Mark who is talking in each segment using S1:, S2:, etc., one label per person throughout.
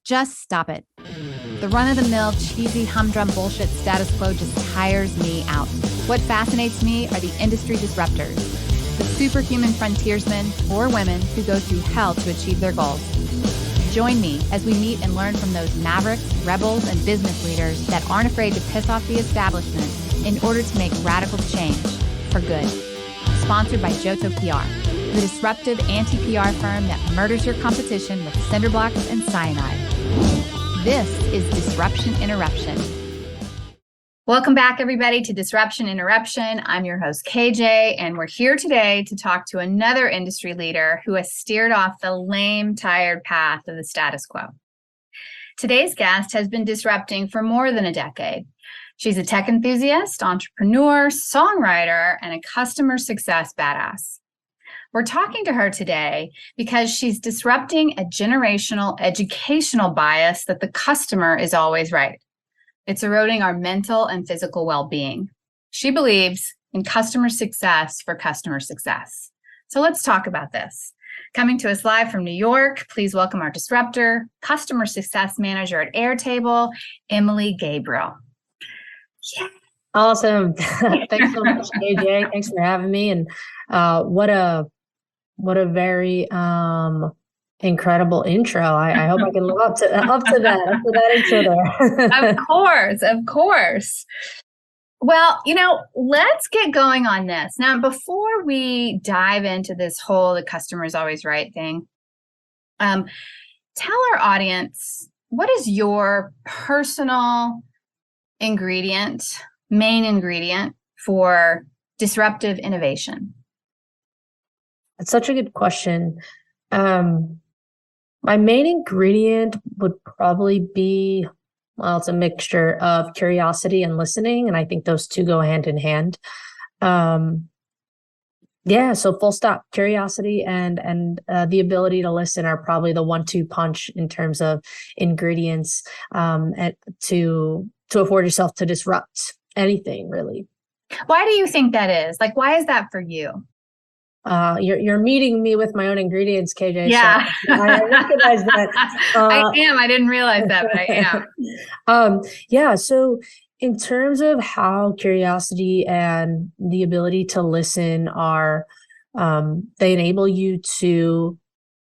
S1: Just stop it. The run-of-the-mill, cheesy, humdrum bullshit status quo just tires me out. What fascinates me are the industry disruptors, the superhuman frontiersmen or women who go through hell to achieve their goals. Join me as we meet and learn from those mavericks, rebels, and business leaders that aren't afraid to piss off the establishment in order to make radical change for good. Sponsored by Johto PR, the disruptive anti-PR firm that murders your competition with cinder blocks and cyanide. This is Disruption Interruption. Welcome back, everybody, to Disruption Interruption. I'm your host, KJ, and we're here today to talk to another industry leader who has steered off the lame, tired path of the status quo. Today's guest has been disrupting for more than a decade. She's a tech enthusiast, entrepreneur, songwriter, and a customer success badass. We're talking to her today because she's disrupting a generational educational bias that the customer is always right. It's eroding our mental and physical well-being. She believes in customer success for customer success. So let's talk about this. Coming to us live from New York, please welcome our disruptor, customer success manager at Airtable, Emily Gabriele.
S2: Yeah. Awesome. Thanks so much, AJ. Thanks for having me. And what a very incredible intro. I hope I can live up to that intro there.
S1: Of course. Well, let's get going on this. Now, before we dive into this whole the customer's always right thing, tell our audience, what is your personal main ingredient for disruptive innovation?
S2: That's such a good question. My main ingredient would probably be, well, it's a mixture of curiosity and listening, and I think those two go hand in hand. So full stop. Curiosity and the ability to listen are probably the 1-2 punch in terms of ingredients to afford yourself to disrupt anything, really.
S1: Why do you think that is? Like, why is that for you?
S2: You're meeting me with my own ingredients, KJ.
S1: Yeah.
S2: So I recognize that.
S1: I am. I didn't realize that, but I
S2: am. So in terms of how curiosity and the ability to listen are, they enable you to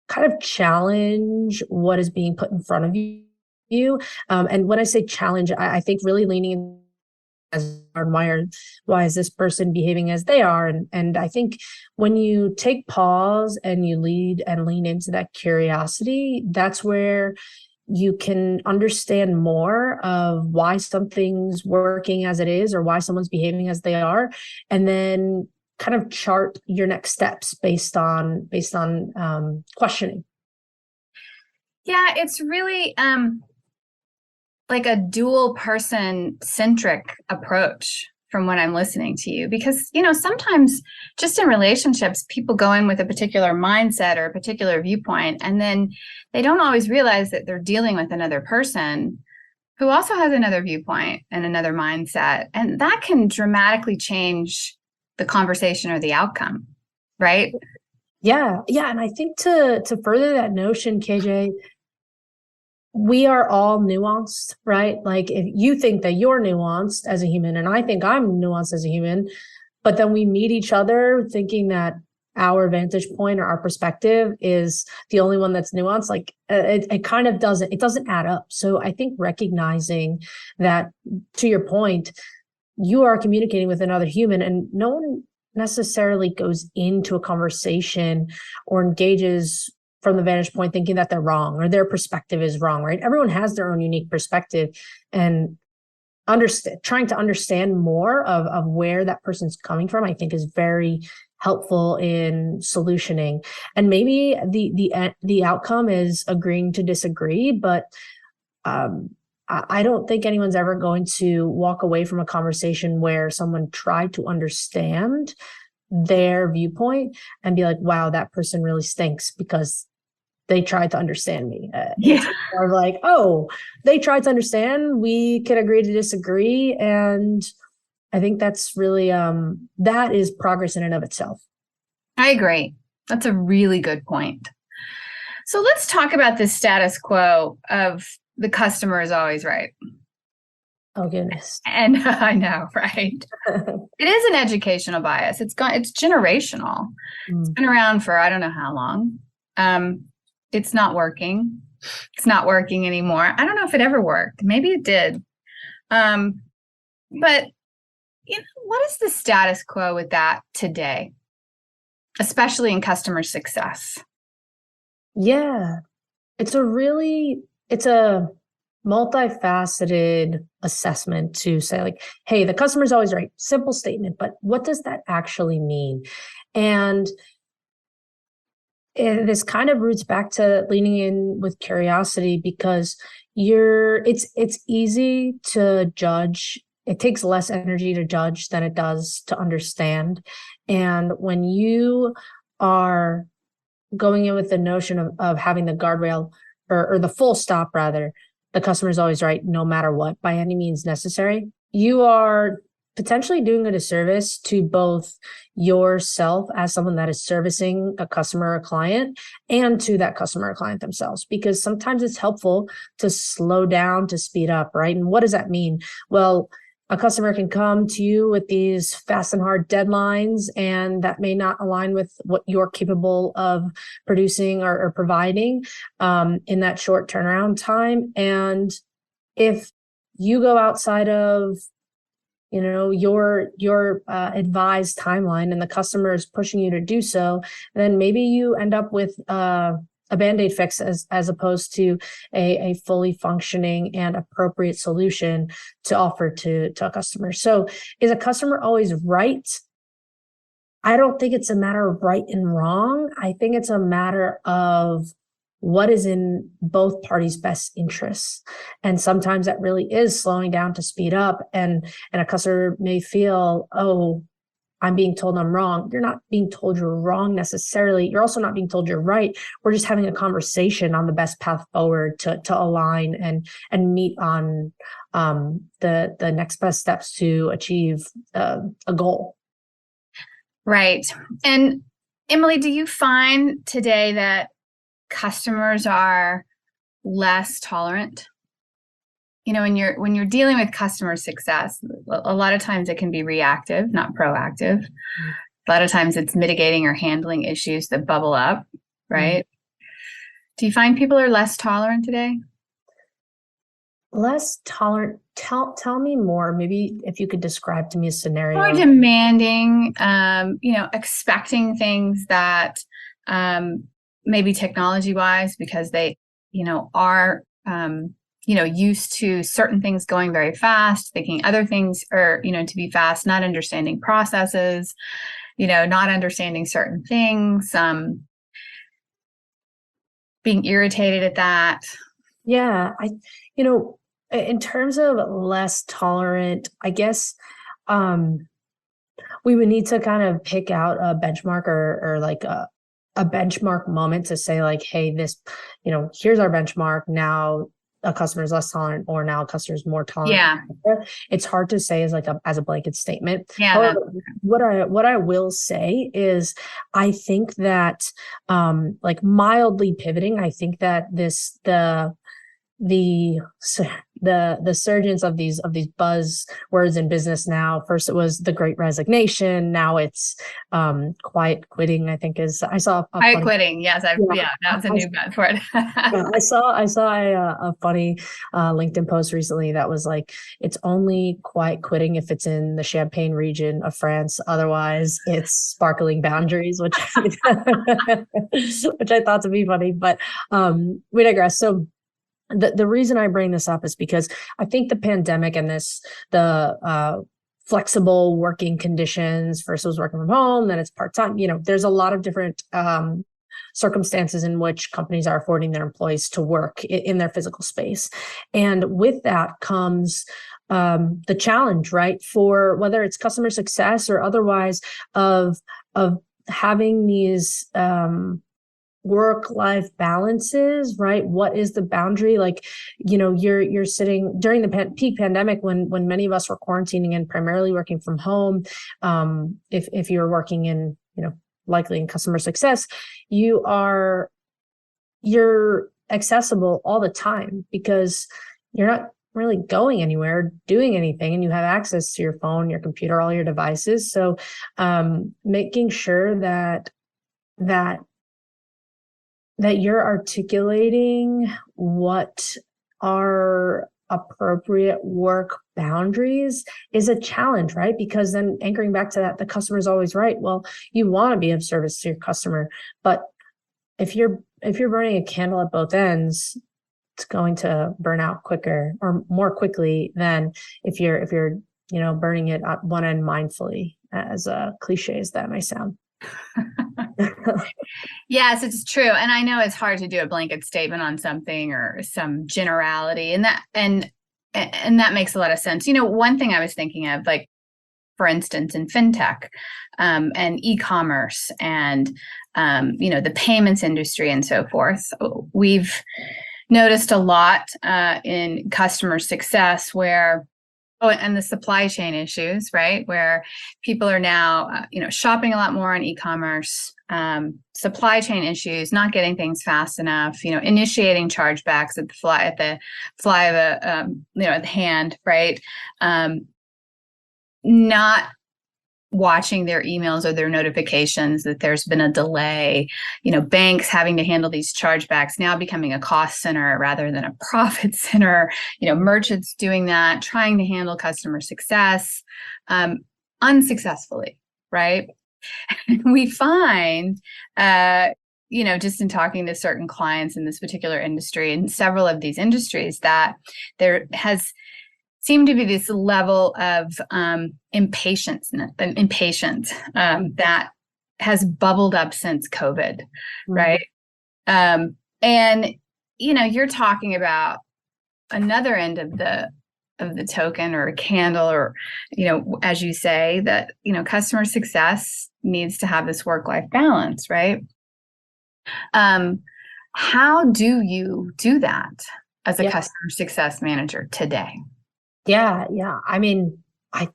S2: kind of challenge what is being put in front of you. And when I say challenge, I think really leaning as why is this person behaving as they are? And I think when you take pause and you lean into that curiosity, that's where you can understand more of why something's working as it is or why someone's behaving as they are, and then kind of chart your next steps based on questioning.
S1: Yeah, it's really like a dual person centric approach from what I'm listening to you, because, sometimes just in relationships, people go in with a particular mindset or a particular viewpoint, and then they don't always realize that they're dealing with another person who also has another viewpoint and another mindset. And that can dramatically change the conversation or the outcome, right?
S2: Yeah. And I think to further that notion, KJ, we are all nuanced, right? Like if you think that you're nuanced as a human and I think I'm nuanced as a human, but then we meet each other thinking that our vantage point or our perspective is the only one that's nuanced, like it kind of doesn't add up. So I think recognizing that, to your point, you are communicating with another human and no one necessarily goes into a conversation or engages from the vantage point thinking that they're wrong or their perspective is wrong, right? Everyone has their own unique perspective, and trying to understand more of where that person's coming from, I think is very helpful in solutioning. And maybe the outcome is agreeing to disagree, but I don't think anyone's ever going to walk away from a conversation where someone tried to understand their viewpoint and be like, wow, that person really stinks because they tried to understand me. Or like, oh, they tried to understand, we can agree to disagree. And I think that's really, that is progress in and of itself.
S1: I agree. That's a really good point. So let's talk about the status quo of the customer is always right.
S2: Oh, goodness.
S1: And I know, right? It is an educational bias. It's generational. It's been around for I don't know how long. It's not working. It's not working anymore. I don't know if it ever worked. Maybe it did. But what is the status quo with that today, especially in customer success?
S2: Yeah, it's a multifaceted assessment to say like, hey, the customer's always right. Simple statement, but what does that actually mean? And this kind of roots back to leaning in with curiosity, because it's easy to judge. It takes less energy to judge than it does to understand. And when you are going in with the notion of having the guardrail or the full stop, rather, the customer is always right, no matter what, by any means necessary, you are potentially doing a disservice to both yourself as someone that is servicing a customer or client, and to that customer or client themselves, because sometimes it's helpful to slow down, to speed up, right? And what does that mean? Well, a customer can come to you with these fast and hard deadlines, and that may not align with what you're capable of producing or providing in that short turnaround time. And if you go outside of your advised timeline, and the customer is pushing you to do so, then maybe you end up with a Band-Aid fix as opposed to a fully functioning and appropriate solution to offer to a customer. So is a customer always right? I don't think it's a matter of right and wrong. I think it's a matter of what is in both parties' best interests. And sometimes that really is slowing down to speed up. And a customer may feel, oh, I'm being told I'm wrong. You're not being told you're wrong necessarily. You're also not being told you're right. We're just having a conversation on the best path forward to align and meet on the next best steps to achieve a goal.
S1: Right. And Emily, do you find today that customers are less tolerant? When you're dealing with customer success, a lot of times it can be reactive, not proactive. Mm-hmm. A lot of times it's mitigating or handling issues that bubble up, right? Mm-hmm. Do you find people are less tolerant today?
S2: Less tolerant. Tell me more. Maybe if you could describe to me a scenario.
S1: More demanding, expecting things that maybe technology wise, because they, are used to certain things going very fast, thinking other things are, to be fast, not understanding processes, not understanding certain things, being irritated at that.
S2: Yeah. In terms of less tolerant, I guess, we would need to kind of pick out a benchmark or like a benchmark moment to say like, hey, this, here's our benchmark. Now a customer is less tolerant, or now a customer is more tolerant.
S1: Yeah.
S2: It's hard to say as a blanket statement.
S1: Yeah.
S2: However, what I will say is I think that like mildly pivoting, I think that the surgence of these buzzwords in business now. First it was the Great Resignation. Now it's quiet quitting. I think I saw
S1: quiet quitting. Yes, that was a new buzz for it.
S2: I saw a funny LinkedIn post recently that was like, it's only quiet quitting if it's in the Champagne region of France. Otherwise, it's sparkling boundaries, which which I thought to be funny. But we digress. So the reason I bring this up is because I think the pandemic and the flexible working conditions, first it was working from home, then it's part-time, there's a lot of different circumstances in which companies are affording their employees to work in their physical space. And with that comes the challenge, right? For whether it's customer success or otherwise of having these work-life balances, right? What is the boundary? Like, you're sitting during the peak pandemic when many of us were quarantining and primarily working from home. If you're working in, likely in customer success, you are you're accessible all the time because you're not really going anywhere, doing anything, and you have access to your phone, your computer, all your devices. So making sure that you're articulating what are appropriate work boundaries is a challenge, right? Because then anchoring back to that, the customer is always right. Well, you want to be of service to your customer, but if you're burning a candle at both ends, it's going to burn out quicker or more quickly than if you're burning it at one end mindfully, as cliche as that may sound.
S1: Yes, it's true. And I know it's hard to do a blanket statement on something or some generality, and that makes a lot of sense. One thing I was thinking of, like, for instance, in fintech, and e-commerce and, the payments industry and so forth, we've noticed a lot in customer success where, and the supply chain issues, right? Where people are now, shopping a lot more on e-commerce, supply chain issues, not getting things fast enough, initiating chargebacks at the fly of the hand, right? Not watching their emails or their notifications that there's been a delay, banks having to handle these chargebacks, now becoming a cost center rather than a profit center, merchants doing that, trying to handle customer success, unsuccessfully, right? We find, just in talking to certain clients in this particular industry and several of these industries, that there has seemed to be this level of impatience that has bubbled up since COVID, right? And you're talking about another end of the token or a candle, or as you say, that customer success needs to have this work-life balance, right? How do you do that as a customer success manager today?
S2: Yeah. I mean, I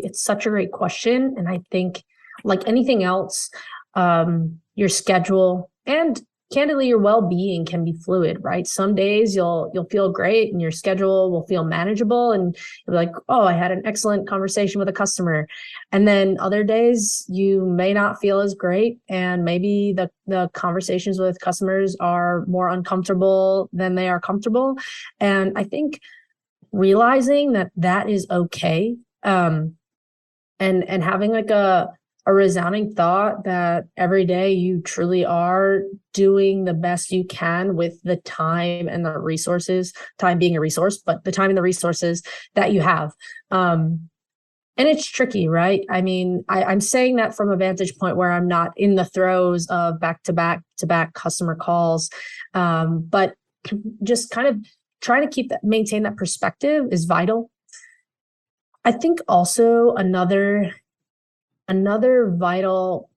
S2: it's such a great question. And I think, like anything else, your schedule and candidly your well-being can be fluid, right? Some days you'll feel great and your schedule will feel manageable and you're like, oh, I had an excellent conversation with a customer. And then other days you may not feel as great, and maybe the conversations with customers are more uncomfortable than they are comfortable. And I think realizing that is okay, and having like a resounding thought that every day you truly are doing the best you can with the time and the resources, time being a resource, but the time and the resources that you have. And it's tricky, right? I mean, I'm saying that from a vantage point where I'm not in the throes of back-to-back customer calls, but just kind of trying to maintain that perspective is vital. I think also another vital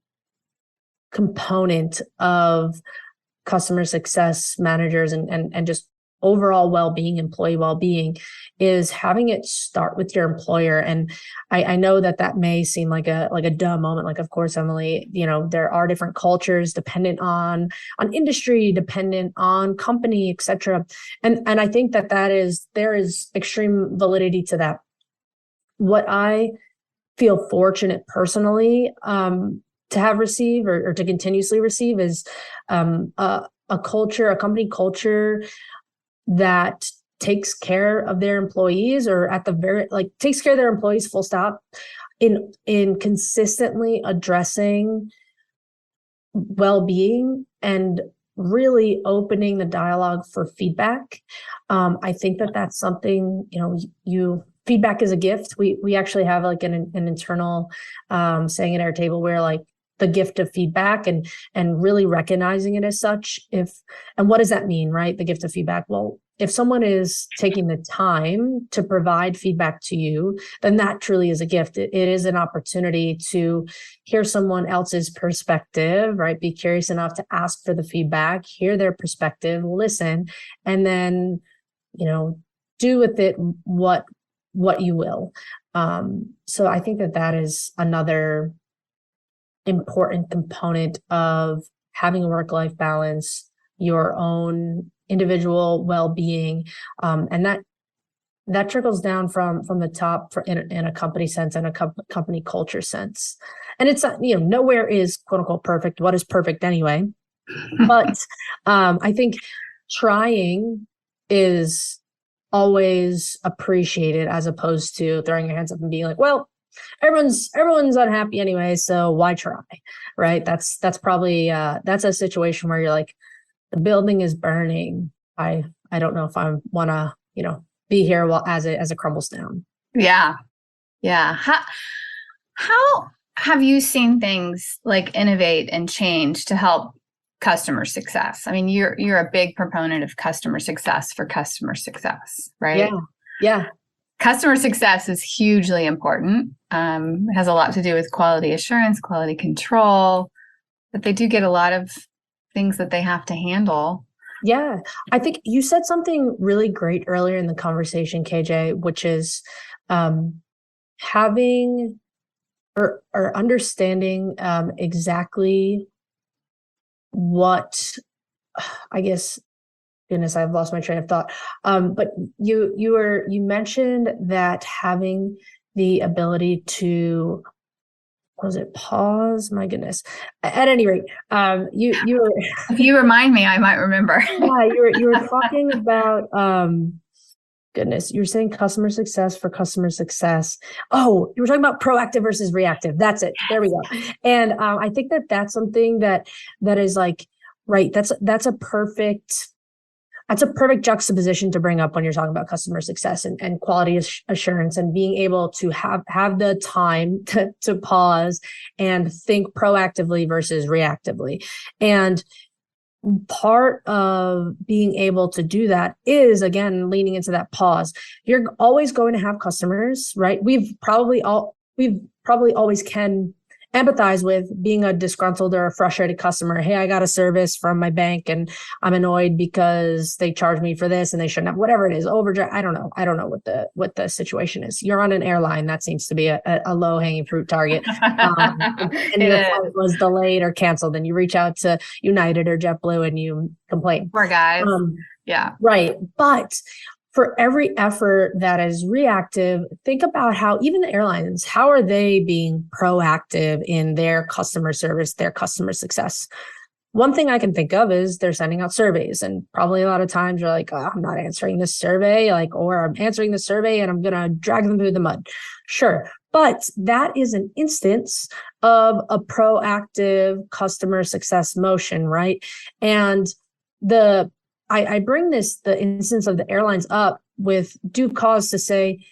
S2: component of customer success managers and just overall well-being, employee well-being, is having it start with your employer. And I know that may seem like a dumb moment. Like, of course, Emily, there are different cultures dependent on industry, dependent on company, et cetera. And I think there is extreme validity to that. What I feel fortunate personally to have received or to continuously receive is a company culture that takes care of their employees, or at the very takes care of their employees full stop, in consistently addressing well-being and really opening the dialogue for feedback. I think that's something, feedback is a gift. We actually have like an internal saying at Airtable where like the gift of feedback and really recognizing it as such. And what does that mean, right? The gift of feedback. Well, if someone is taking the time to provide feedback to you, then that truly is a gift. It is an opportunity to hear someone else's perspective, right? Be curious enough to ask for the feedback, hear their perspective, listen, and then, do with it what you will. So I think that is another important component of having a work-life balance, your own individual well-being. And that trickles down from the top in a company sense and a company culture sense. And it's not, nowhere is quote unquote perfect. What is perfect anyway? But I think trying is always appreciated as opposed to throwing your hands up and being like, well, everyone's unhappy anyway, so why try? Right? That's probably that's a situation where you're like, the building is burning. I don't know if I want to, be here as it crumbles down.
S1: Yeah. Yeah. How have you seen things like innovate and change to help customer success? I mean, you're a big proponent of customer success for customer success, right?
S2: Yeah.
S1: Customer success is hugely important. It has a lot to do with quality assurance, quality control, but they do get a lot of things that they have to handle.
S2: Yeah. I think you said something really great earlier in the conversation, KJ, which is having or understanding exactly what, I guess, goodness, I've lost my train of thought. But you mentioned that having the ability to, was it pause? My goodness. At any rate, you were,
S1: if you remind me, I might remember.
S2: Yeah, you were talking about goodness, you were saying customer success for customer success. Oh, you were talking about proactive versus reactive. That's it. There we go. And I think that's something that is like, right. That's a perfect juxtaposition to bring up when you're talking about customer success and quality assurance and being able to have the time to pause and think proactively versus reactively. And part of being able to do that is, again, leaning into that pause. You're always going to have customers, right? We've probably always can empathize with being a disgruntled or a frustrated customer. Hey, I got a service from my bank and I'm annoyed because they charged me for this and they shouldn't have, whatever it is, overdraft. I don't know what the situation is. You're on an airline. That seems to be a low hanging fruit target. And your flight was delayed or canceled and you reach out to United or JetBlue and you complain.
S1: Poor guys. Yeah.
S2: Right. But for every effort that is reactive, think about how even the airlines, how are they being proactive in their customer service, their customer success? One thing I can think of is they're sending out surveys, and probably a lot of times you're like, oh, I'm not answering this survey, or I'm answering the survey and I'm going to drag them through the mud. Sure. But that is an instance of a proactive customer success motion, right? And I bring the instance of the airlines up with due cause to say,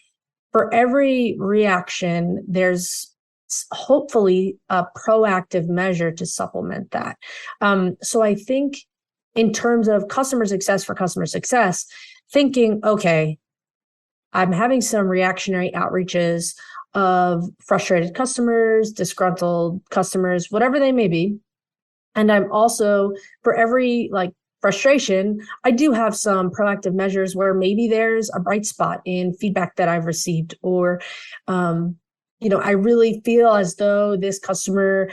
S2: for every reaction, there's hopefully a proactive measure to supplement that. So I think in terms of customer success for customer success, thinking, okay, I'm having some reactionary outreaches of frustrated customers, disgruntled customers, whatever they may be. And I'm also, for every frustration, I do have some proactive measures where maybe there's a bright spot in feedback that I've received, or, I really feel as though this customer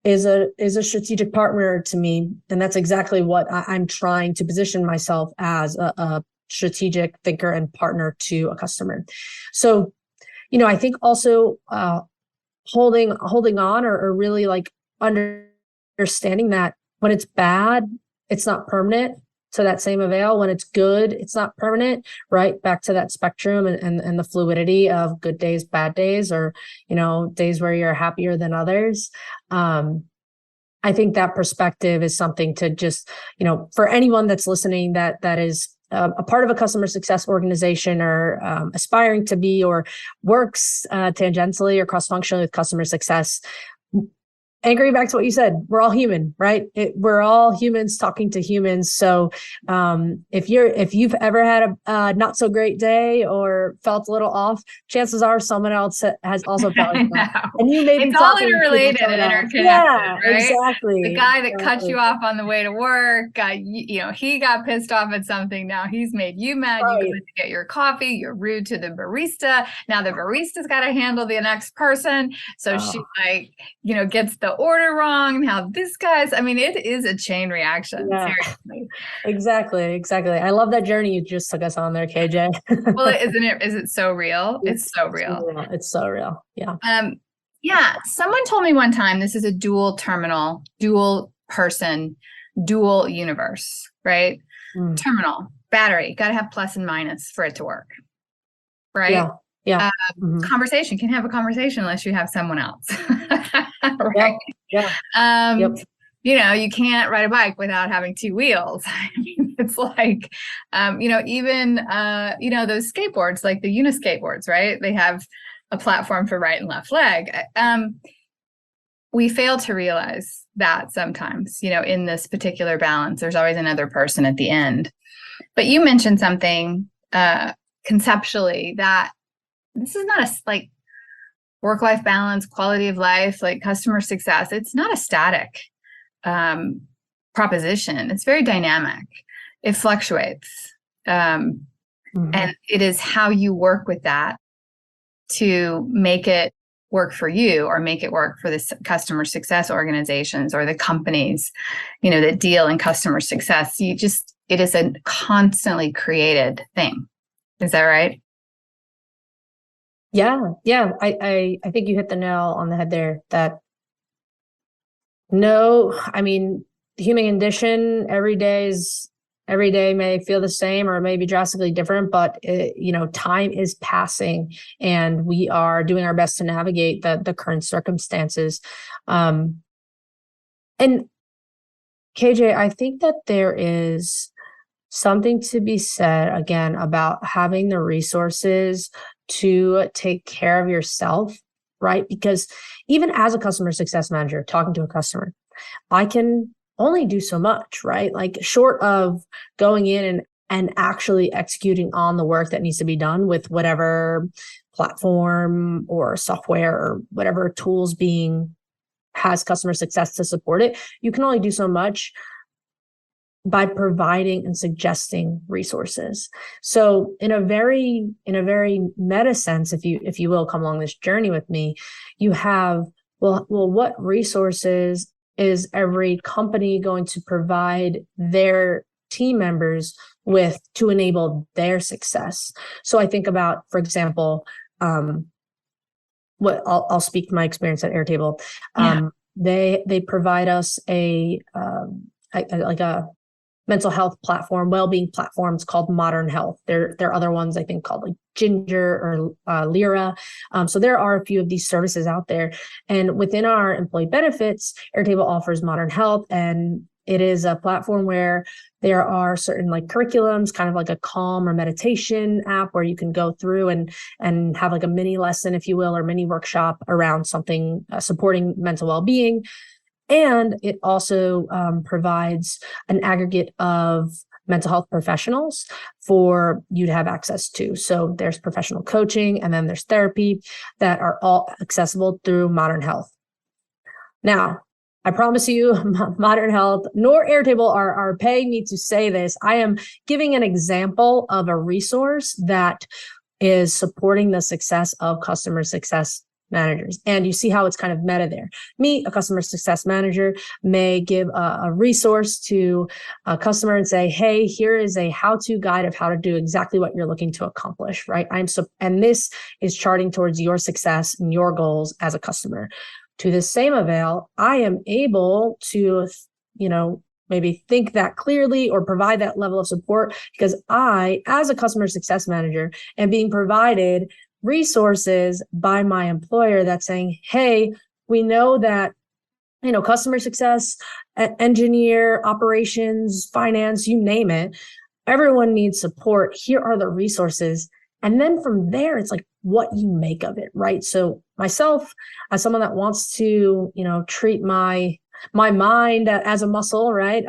S2: is a strategic partner to me. And that's exactly what I'm trying to position myself as, a strategic thinker and partner to a customer. So, I think also holding on or really understanding that when it's bad, it's not permanent to that same avail. When it's good, it's not permanent, right? Back to that spectrum and the fluidity of good days, bad days, or, days where you're happier than others. I think that perspective is something to just, for anyone that's listening that is a part of a customer success organization or aspiring to be, or works tangentially or cross-functionally with customer success. Anchoring back to what you said, we're all human, right? We're all humans talking to humans. So if you've ever had a not so great day or felt a little off, chances are someone else has also felt like that. And you may be
S1: all interrelated and interconnected.
S2: Yeah,
S1: right?
S2: Exactly.
S1: The guy that cut you off on the way to work, he got pissed off at something. Now he's made you mad. Right. You go to get your coffee. You're rude to the barista. Now the barista's got to handle the next person. So she gets the the order wrong and how this guy's, I mean, it is a chain reaction.
S2: Yeah.
S1: Seriously.
S2: Exactly. I love that journey you just took us on there, KJ.
S1: Well, is it so real? It's so real.
S2: It's so real. Yeah.
S1: Yeah. Someone told me one time, this is a dual terminal, dual person, dual universe, right? Terminal, battery, got to have plus and minus for it to work. Right?
S2: Yeah.
S1: Conversation, can have a conversation unless you have someone else. Right?
S2: Yeah.
S1: You know, you can't ride a bike without having two wheels. I mean, it's like, you know, even, you know, those skateboards, like the uniskateboards, right? They have a platform for right and left leg. We fail to realize that sometimes, you know, in this particular balance, there's always another person at the end. But you mentioned something conceptually that this is not a like work-life balance, quality of life, like customer success. It's not a static proposition. It's very dynamic. It fluctuates. And it is how you work with that to make it work for you or make it work for the customer success organizations or the companies, you know, that deal in customer success. It is a constantly created thing. Is that right?
S2: Yeah. I think you hit the nail on the head there. That I mean, the human condition every day may feel the same or may be drastically different, but you know, time is passing and we are doing our best to navigate the current circumstances. And KJ, I think that there is something to be said again about having the resources to take care of yourself, right? Because even as a customer success manager, talking to a customer, I can only do so much, right? Like short of going in and actually executing on the work that needs to be done with whatever platform or software or whatever tools has customer success to support it. You can only do so much by providing and suggesting resources. So in a very meta sense, if you will come along this journey with me, you have, well, what resources is every company going to provide their team members with to enable their success? So I think about, for example, what I'll speak to my experience at Airtable. They provide us a mental health platform, well-being platforms called Modern Health. There are other ones I think called like Ginger or Lyra. So there are a few of these services out there. And within our employee benefits, Airtable offers Modern Health, and it is a platform where there are certain like curriculums, kind of like a calm or meditation app where you can go through and have like a mini lesson, if you will, or mini workshop around something supporting mental well-being. And it also provides an aggregate of mental health professionals for you to have access to. So there's professional coaching and then there's therapy that are all accessible through Modern Health. Now, I promise you, Modern Health nor Airtable are paying me to say this. I am giving an example of a resource that is supporting the success of customer success managers. And you see how it's kind of meta there. Me, a customer success manager, may give a resource to a customer and say, hey, here is a how-to guide of how to do exactly what you're looking to accomplish, right? And this is charting towards your success and your goals as a customer. To the same avail, I am able to, maybe think that clearly or provide that level of support because I, as a customer success manager, am being provided resources by my employer that's saying, hey, we know that, customer success, engineer, operations, finance, you name it, everyone needs support. Here are the resources. And then from there, it's like what you make of it, right? So myself, as someone that wants to, treat my mind as a muscle, right?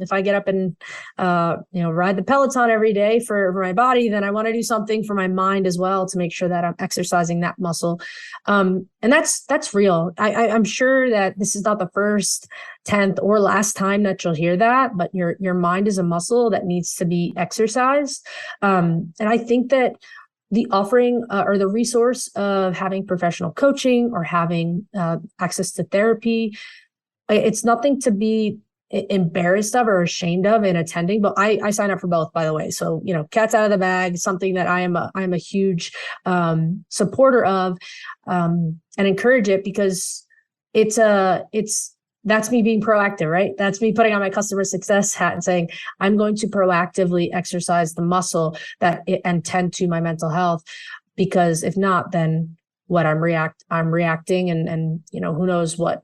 S2: If I get up and, ride the Peloton every day for my body, then I want to do something for my mind as well to make sure that I'm exercising that muscle. And that's real. I'm sure that this is not the first, 10th or last time that you'll hear that, but your mind is a muscle that needs to be exercised. And I think that the offering or the resource of having professional coaching or having access to therapy, it's nothing to be embarrassed of or ashamed of in attending, but I sign up for both, by the way. So, cat's out of the bag, something that I'm a huge supporter of, and encourage it, because that's me being proactive, right? That's me putting on my customer success hat and saying, I'm going to proactively exercise the muscle and tend to my mental health, because if not, then what I'm reacting, and who knows what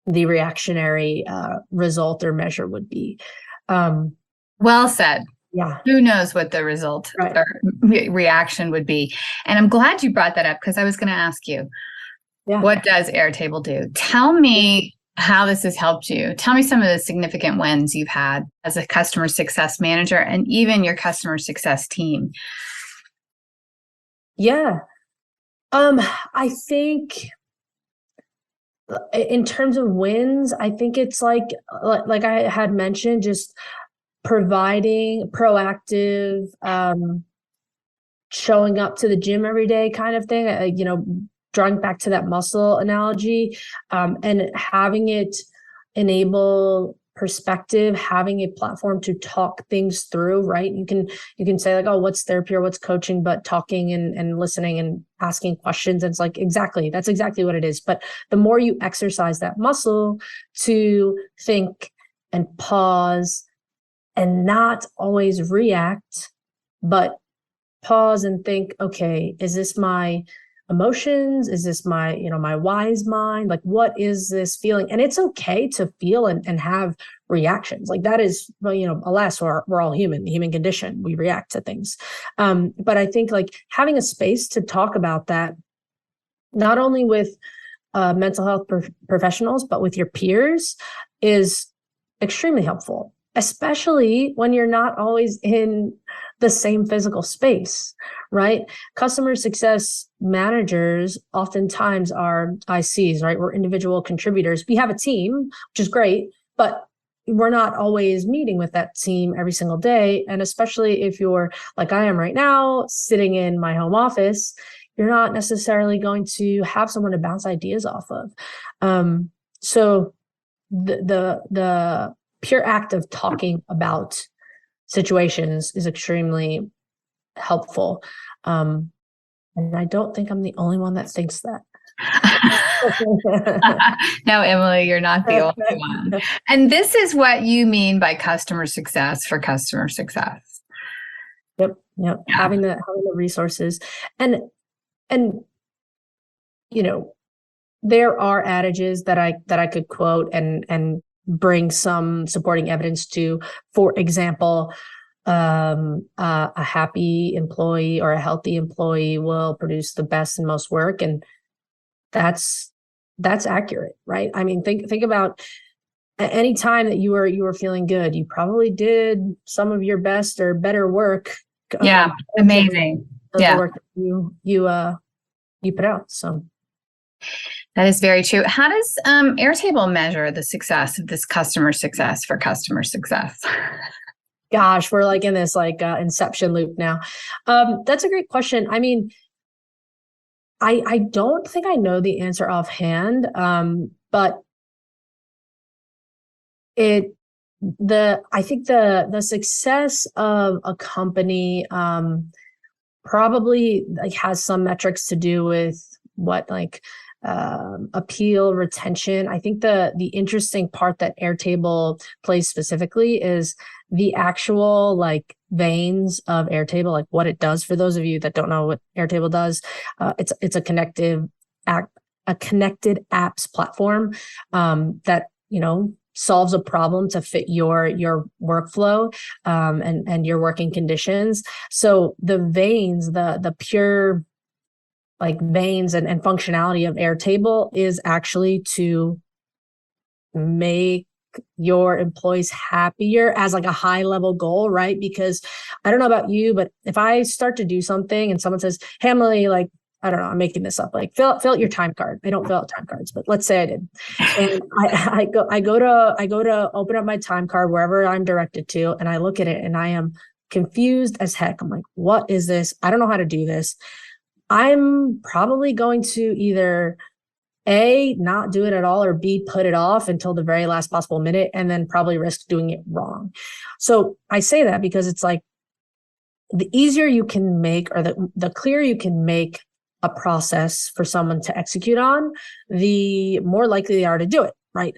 S2: the reactionary result or measure would be.
S1: Well said.
S2: Yeah.
S1: Who knows what the result or reaction would be. And I'm glad you brought that up, because I was going to ask you, what does Airtable do? Tell me how this has helped you. Tell me some of the significant wins you've had as a customer success manager and even your customer success team.
S2: Yeah. I think in terms of wins, I think it's like I had mentioned, just providing proactive, showing up to the gym every day kind of thing, drawing back to that muscle analogy, and having it enable perspective, having a platform to talk things through, right? You can say like, oh, what's therapy or what's coaching, but talking and listening and asking questions. And it's like, that's exactly what it is. But the more you exercise that muscle to think and pause and not always react, but pause and think, okay, is this my emotions? Is this my, my wise mind? Like, what is this feeling? And it's okay to feel and have reactions. Like that is, alas, we're all human, the human condition. We react to things. But I think like having a space to talk about that, not only with mental health professionals, but with your peers, is extremely helpful, especially when you're not always in the same physical space, right? Customer success managers oftentimes are ICs, right? We're individual contributors. We have a team, which is great, but we're not always meeting with that team every single day. And especially if you're like I am right now, sitting in my home office, you're not necessarily going to have someone to bounce ideas off of. So the pure act of talking about situations is extremely helpful. And I don't think I'm the only one that thinks that.
S1: No, Emily, you're not the only one. And this is what you mean by customer success for customer success.
S2: Yep. Yeah. Having the resources. And there are adages that I could quote and bring some supporting evidence to. For example, a happy employee or a healthy employee will produce the best and most work, and that's accurate, right? I mean, think about any time that you were feeling good, you probably did some of your best or better work.
S1: Yeah, amazing.
S2: The work that you put out. So.
S1: That is very true. How does Airtable measure the success of this customer success for customer success?
S2: Gosh, we're like in this inception loop now. That's a great question. I mean, I don't think I know the answer offhand, but I think the success of a company probably has some metrics to do with what appeal, retention. I think the interesting part that Airtable plays specifically is the actual veins of Airtable, like what it does. For those of you that don't know what Airtable does, it's a connected apps platform that solves a problem to fit your workflow and your working conditions. So the veins, the pure veins and functionality of Airtable is actually to make your employees happier as a high level goal, right? Because I don't know about you, but if I start to do something and someone says, hey, Emily, I don't know, I'm making this up, fill out your time card. I don't fill out time cards, but let's say I did. And I go to open up my time card wherever I'm directed to, and I look at it and I am confused as heck. I'm like, what is this? I don't know how to do this. I'm probably going to either A, not do it at all, or B, put it off until the very last possible minute and then probably risk doing it wrong. So I say that because it's like the easier you can make, or the clearer you can make a process for someone to execute on, the more likely they are to do it, right?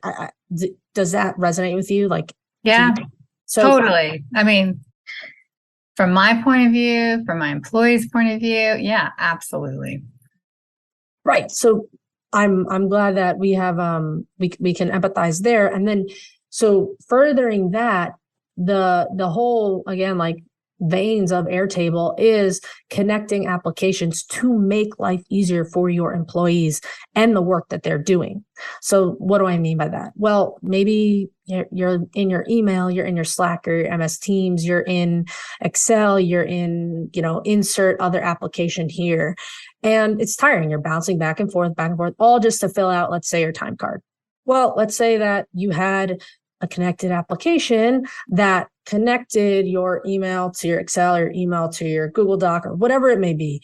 S2: Does that resonate with you? Like,
S1: yeah,
S2: so
S1: totally. I mean, from my point of view, from my employees' point of view, yeah, absolutely.
S2: Right. So I'm glad that we have we can empathize there. And then so furthering that, the whole, again, like veins of Airtable is connecting applications to make life easier for your employees and the work that they're doing. So what do I mean by that? Well, maybe you're in your email, you're in your Slack or your MS Teams, you're in Excel, you're in, insert other application here. And it's tiring. You're bouncing back and forth, all just to fill out, let's say, your time card. Well, let's say that you had a connected application that connected your email to your Excel, or your email to your Google Doc, or whatever it may be.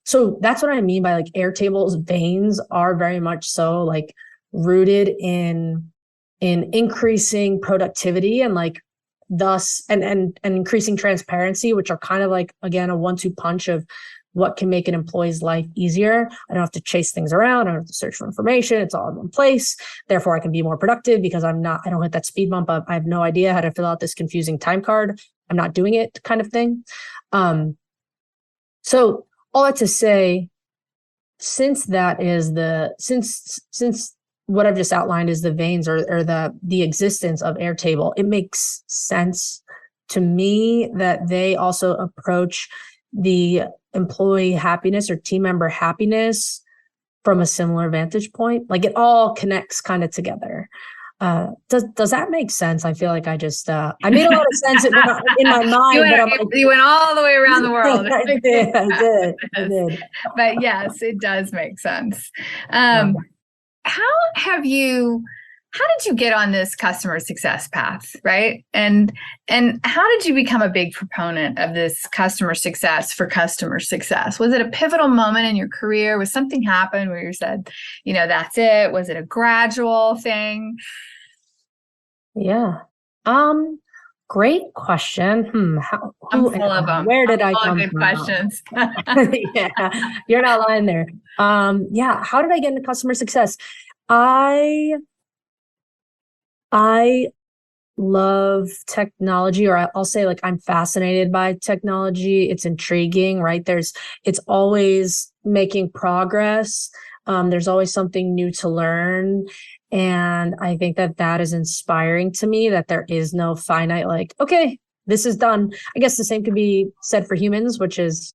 S2: So that's what I mean by like Airtable's veins are very much so like rooted in increasing productivity and like thus and increasing transparency, which are kind of like, again, a 1-2 punch of what can make an employee's life easier. I don't have to chase things around. I don't have to search for information. It's all in one place. Therefore, I can be more productive because I don't hit that speed bump of, I have no idea how to fill out this confusing time card. I'm not doing it kind of thing. So all that to say, since what I've just outlined is the veins or the existence of Airtable, it makes sense to me that they also approach the employee happiness or team member happiness from a similar vantage point. Like it all connects kind of together. Does that make sense? I feel like I just I made a lot of sense in my mind.
S1: You went all the way around the world.
S2: I did.
S1: But yes, it does make sense. How did you get on this customer success path, right? And how did you become a big proponent of this customer success for customer success? Was it a pivotal moment in your career? Was something happen where you said, that's it? Was it a gradual thing?
S2: Yeah. Great question.
S1: I'm full of them.
S2: Where did I come
S1: good
S2: from?
S1: Questions.
S2: Yeah, you're not lying there. Yeah. How did I get into customer success? I love technology, or I'll say like I'm fascinated by technology. It's intriguing, right? It's always making progress. There's always something new to learn. And I think that is inspiring to me, that there is no finite, like, okay, this is done. I guess the same could be said for humans, which is,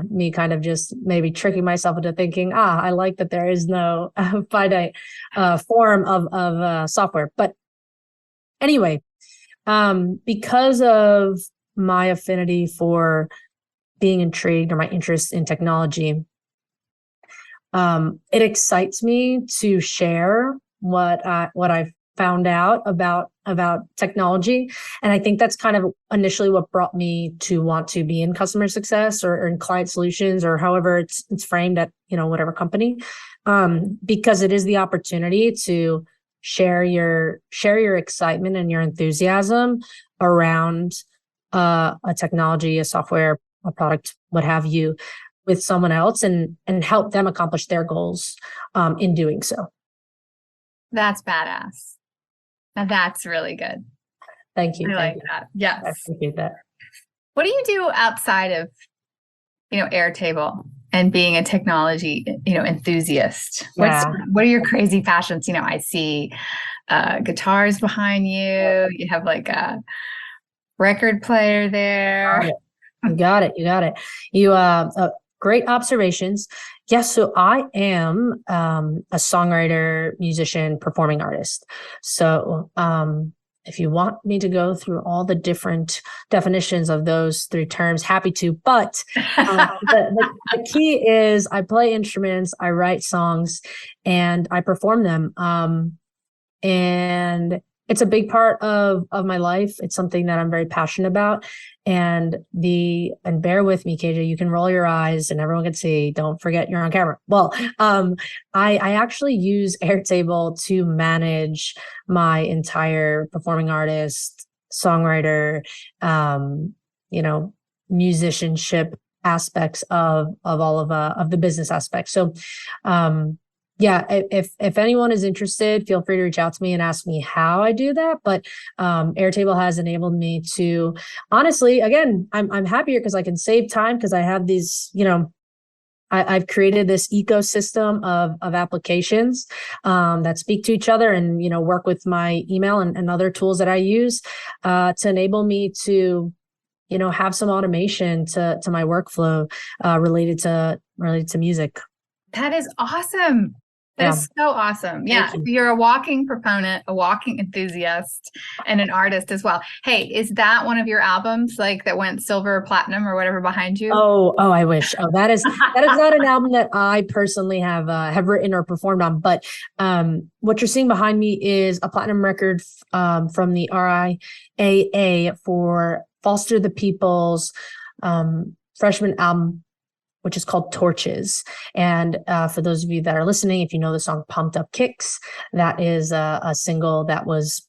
S2: me kind of just maybe tricking myself into thinking, I like that there is no finite form of software. But anyway, because of my affinity for being intrigued, or my interest in technology, it excites me to share what I've found out about technology. And I think that's kind of initially what brought me to want to be in customer success or in client solutions, or however it's framed at, whatever company, because it is the opportunity to share your excitement and your enthusiasm around a technology, a software, a product, what have you, with someone else, and help them accomplish their goals in doing so.
S1: That's badass. Now that's really good.
S2: Thank you.
S1: I like that. Yes.
S2: I appreciate that.
S1: What do you do outside of, Airtable and being a technology, enthusiast?
S2: Yeah.
S1: What are your crazy passions? I see guitars behind you. You have like a record player there.
S2: You got it. You great observations. Yes. So I am a songwriter, musician, performing artist. So if you want me to go through all the different definitions of those 3 terms, happy to. But the key is I play instruments, I write songs, and I perform them. And it's a big part of my life. It's something that I'm very passionate about. And bear with me, KJ, you can roll your eyes and everyone can see, don't forget you're on camera. Well, I actually use Airtable to manage my entire performing artist, songwriter, musicianship aspects of all of the business aspects. So, yeah, if anyone is interested, feel free to reach out to me and ask me how I do that. But Airtable has enabled me to, honestly, again, I'm happier because I can save time because I have these, I've created this ecosystem of applications that speak to each other and, work with my email and other tools that I use to enable me to, have some automation to my workflow related to music.
S1: That is awesome. That is so awesome. Yeah. You're a walking proponent, a walking enthusiast, and an artist as well. Hey, is that one of your albums like that went silver or platinum or whatever behind you?
S2: Oh, I wish. Oh, that is not an album that I personally have written or performed on, but what you're seeing behind me is a platinum record from the RIAA for Foster the People's freshman album, which is called Torches. And for those of you that are listening, if you know the song Pumped Up Kicks, that is a single that was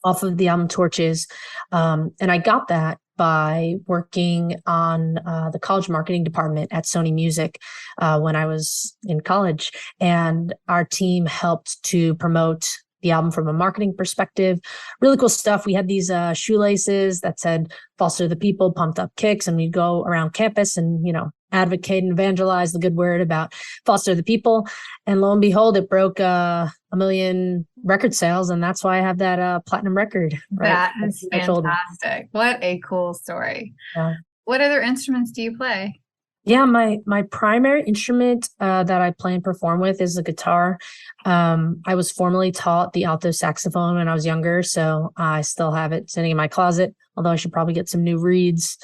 S2: off of the album Torches. And I got that by working on the college marketing department at Sony Music when I was in college. And our team helped to promote the album from a marketing perspective. Really cool stuff. We had these shoelaces that said Foster the People, Pumped Up Kicks, and we'd go around campus and, advocate and evangelize the good word about Foster the People. And lo and behold, it broke 1 million record sales. And that's why I have that platinum record. Right?
S1: That is fantastic. What a cool story.
S2: Yeah.
S1: What other instruments do you play?
S2: Yeah, my primary instrument that I play and perform with is the guitar. I was formerly taught the alto saxophone when I was younger, so I still have it sitting in my closet, although I should probably get some new reeds.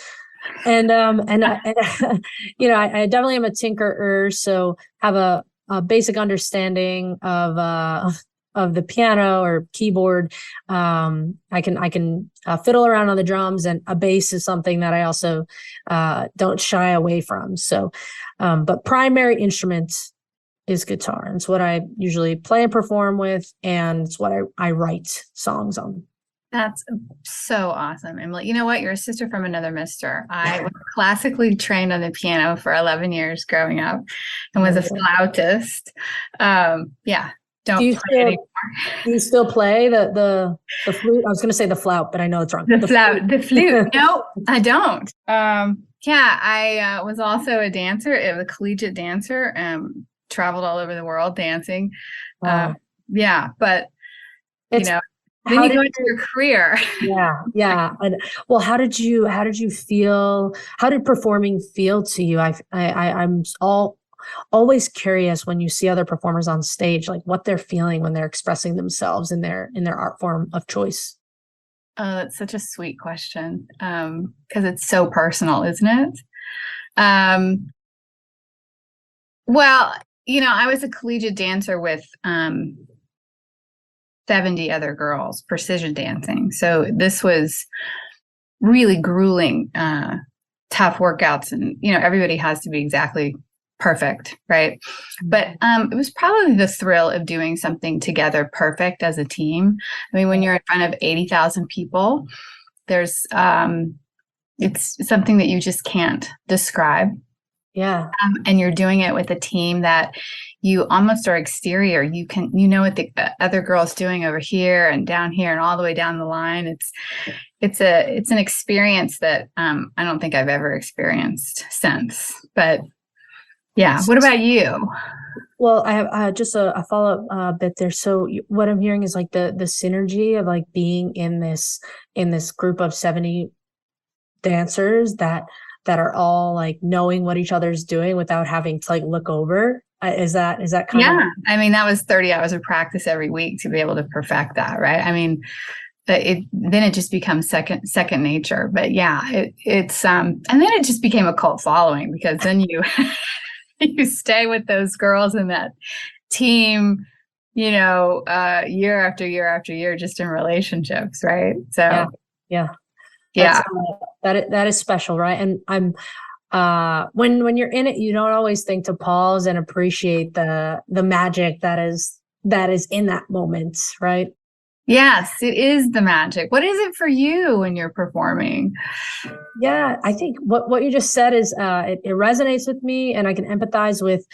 S2: And I definitely am a tinkerer, so have a basic understanding of the piano or keyboard. I can fiddle around on the drums, and a bass is something that I also don't shy away from. So, but primary instrument is guitar. And it's what I usually play and perform with, and it's what I write songs on.
S1: That's so awesome, Emily. You know what? You're a sister from another mister. I was classically trained on the piano for 11 years growing up and was a flautist. Do you still play the flute? I was going to say the flout, but I know it's wrong. The flute. No, I don't. I was also a dancer, a collegiate dancer, traveled all over the world dancing. Wow. But then you go into your career.
S2: Yeah. And well, how did you feel? How did performing feel to you? I'm always curious when you see other performers on stage, like what they're feeling when they're expressing themselves in their art form of choice.
S1: Oh, that's such a sweet question. Because it's so personal, isn't it? Well, I was a collegiate dancer with 70 other girls, precision dancing. So this was really grueling, tough workouts, and everybody has to be exactly perfect, right? But it was probably the thrill of doing something together perfect as a team. I mean, when you're in front of 80,000 people, there's it's something that you just can't describe.
S2: Yeah.
S1: And you're doing it with a team that you almost are exterior. You know what the other girl's doing over here and down here and all the way down the line. It's an experience that I don't think I've ever experienced since. But yeah, what about you?
S2: Well, I have just a follow-up bit there. So what I'm hearing is like the synergy of like being in this group of 70 dancers that are all like knowing what each other's doing without having to like look over. Is that kind of?
S1: Yeah, I mean, that was 30 hours of practice every week to be able to perfect that, right? I mean, then it just becomes second nature. But yeah, it's and then it just became a cult following, because then you you stay with those girls in that team year after year after year, just in relationships, right? So
S2: Yeah.
S1: yeah.
S2: That is special, right? And I'm when you're in it, you don't always think to pause and appreciate the magic that is in that moment, right?
S1: Yes, it is the magic. What is it for you when you're performing?
S2: Yeah, I think what you just said is it resonates with me, and I can empathize with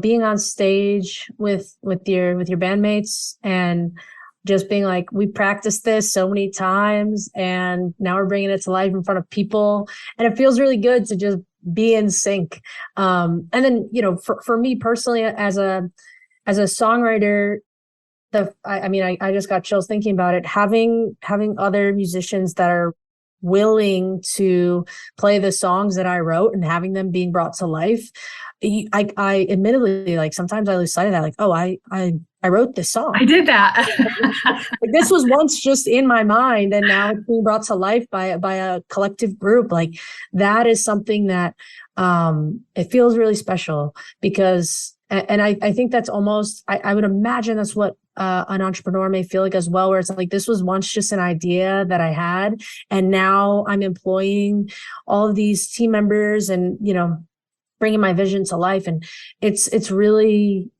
S2: being on stage with your bandmates and just being like, we practiced this so many times and now we're bringing it to life in front of people, and it feels really good to just be in sync. And then for me personally, as a songwriter, I just got chills thinking about it. Having other musicians that are willing to play the songs that I wrote and having them being brought to life. I admittedly, like, sometimes I lose sight of that. Like, oh, I wrote this song.
S1: I did that.
S2: Like, this was once just in my mind, and now it's being brought to life by a collective group. Like, that is something that it feels really special, because, and I think that's almost, I would imagine that's what an entrepreneur may feel like as well, where it's like, this was once just an idea that I had, and now I'm employing all of these team members and bringing my vision to life. And it's really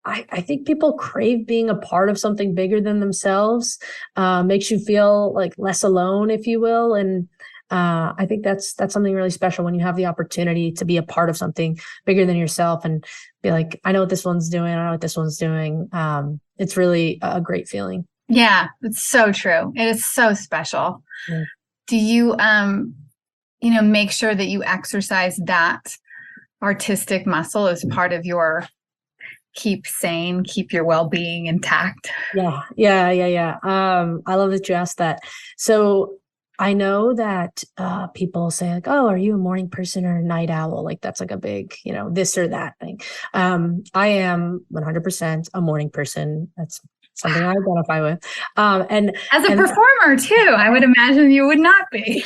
S2: I think people crave being a part of something bigger than themselves. Makes you feel like less alone, if you will. And I think that's something really special when you have the opportunity to be a part of something bigger than yourself and be like, I know what this one's doing. I know what this one's doing. It's really a great feeling.
S1: Yeah, it's so true. It is so special. Yeah. Do you, make sure that you exercise that artistic muscle as part of your keep sane, keep your well-being intact?
S2: Yeah. I love that you asked that. So I know that people say like, oh, are you a morning person or a night owl? Like, that's like a big, this or that thing. I am 100% a morning person. That's something I identify with. And
S1: as a performer too, I would imagine you would not be.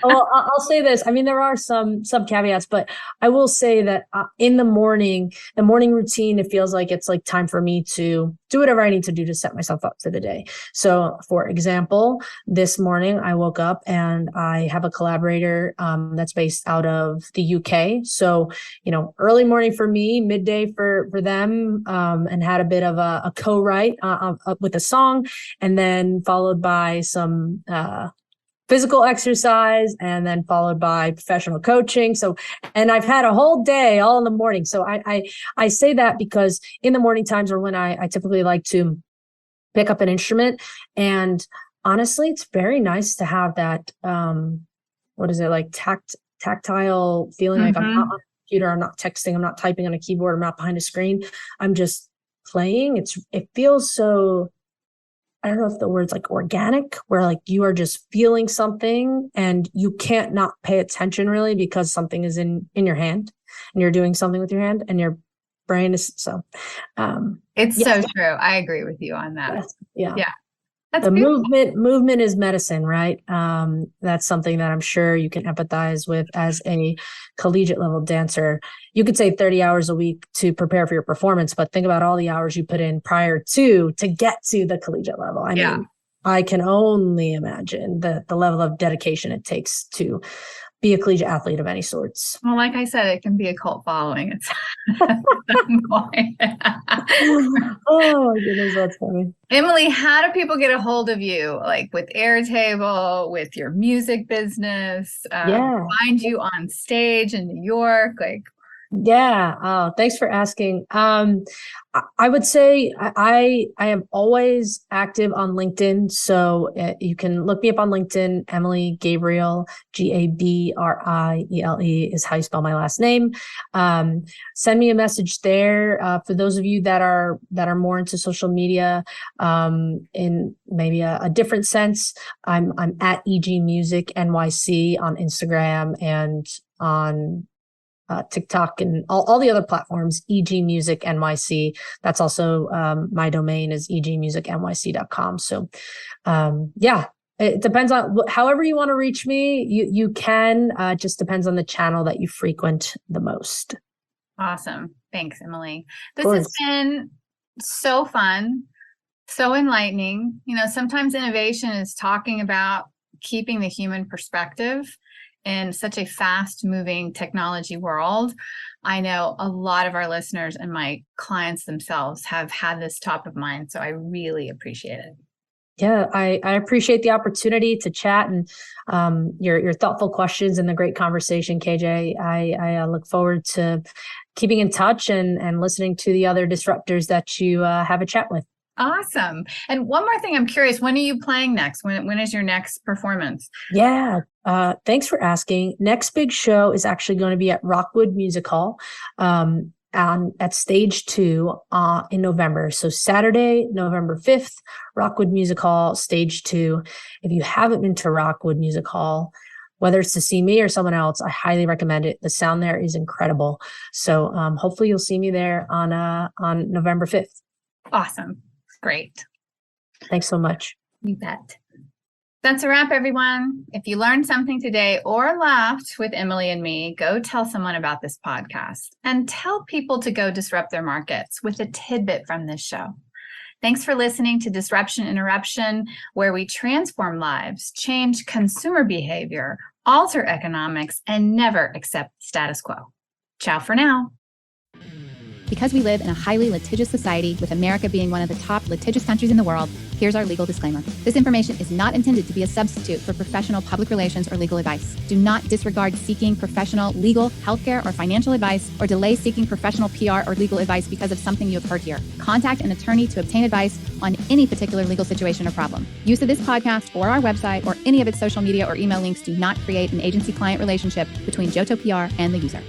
S2: Well, I'll say this. I mean, there are some caveats, but I will say that in the morning routine, it feels like it's like time for me to do whatever I need to do to set myself up for the day. So, for example, this morning I woke up and I have a collaborator that's based out of the UK. So, early morning for me, midday for them, and had a bit of a co-write with a song, and then followed by some physical exercise, and then followed by professional coaching. So, and I've had a whole day all in the morning. So I say that because in the morning times are when I typically like to pick up an instrument. And honestly, it's very nice to have that, what is it, like tactile feeling. Mm-hmm. Like, I'm not on a computer, I'm not texting, I'm not typing on a keyboard, I'm not behind a screen, I'm just playing. It feels so, I don't know if the word's like organic, where like you are just feeling something and you can't not pay attention really, because something is in your hand and you're doing something with your hand and your brain is so.
S1: It's so true. I agree with you on that.
S2: Yeah.
S1: That's
S2: the movement is medicine, right? That's something that I'm sure you can empathize with as a collegiate level dancer. You could say 30 hours a week to prepare for your performance, but think about all the hours you put in prior to get to the collegiate level. I mean, I can only imagine the level of dedication it takes to be a collegiate athlete of any sorts.
S1: Well, like I said, it can be a cult following. It's
S2: oh my goodness, that's funny.
S1: Emily, how do people get a hold of you? Like with Airtable, with your music business, find you on stage in New York? Like,
S2: yeah. Oh, thanks for asking. I would say I am always active on LinkedIn. So you can look me up on LinkedIn. Emily Gabriele, Gabriele is how you spell my last name. Send me a message there. For those of you that are more into social media, in maybe a different sense, I'm at EG Music NYC on Instagram and on TikTok and all the other platforms, EG Music NYC. That's also my domain is egmusicnyc.com. So it depends on however you want to reach me. You can, just depends on the channel that you frequent the most.
S1: Awesome. Thanks, Emily. This has been So fun, so enlightening. Sometimes innovation is talking about keeping the human perspective in such a fast-moving technology world. I know a lot of our listeners and my clients themselves have had this top of mind, so I really appreciate it.
S2: Yeah, I appreciate the opportunity to chat and your thoughtful questions and the great conversation, KJ. I look forward to keeping in touch and listening to the other disruptors that you have a chat with.
S1: Awesome. And one more thing, I'm curious, when are you playing next? When is your next performance?
S2: Yeah, thanks for asking. Next big show is actually going to be at Rockwood Music Hall. At stage 2 in November. So Saturday, November 5th, Rockwood Music Hall, stage 2. If you haven't been to Rockwood Music Hall, whether it's to see me or someone else, I highly recommend it. The sound there is incredible. So hopefully you'll see me there on November 5th.
S1: Awesome. Great.
S2: Thanks so much.
S1: You bet. That's a wrap, everyone. If you learned something today or laughed with Emily and me, go tell someone about this podcast and tell people to go disrupt their markets with a tidbit from this show. Thanks for listening to Disruption Interruption, where we transform lives, change consumer behavior, alter economics, and never accept status quo. Ciao for now.
S3: Because we live in a highly litigious society, with America being one of the top litigious countries in the world, here's our legal disclaimer. This information is not intended to be a substitute for professional public relations or legal advice. Do not disregard seeking professional, legal, healthcare, or financial advice, or delay seeking professional PR or legal advice because of something you have heard here. Contact an attorney to obtain advice on any particular legal situation or problem. Use of this podcast or our website or any of its social media or email links do not create an agency-client relationship between Johto PR and the user.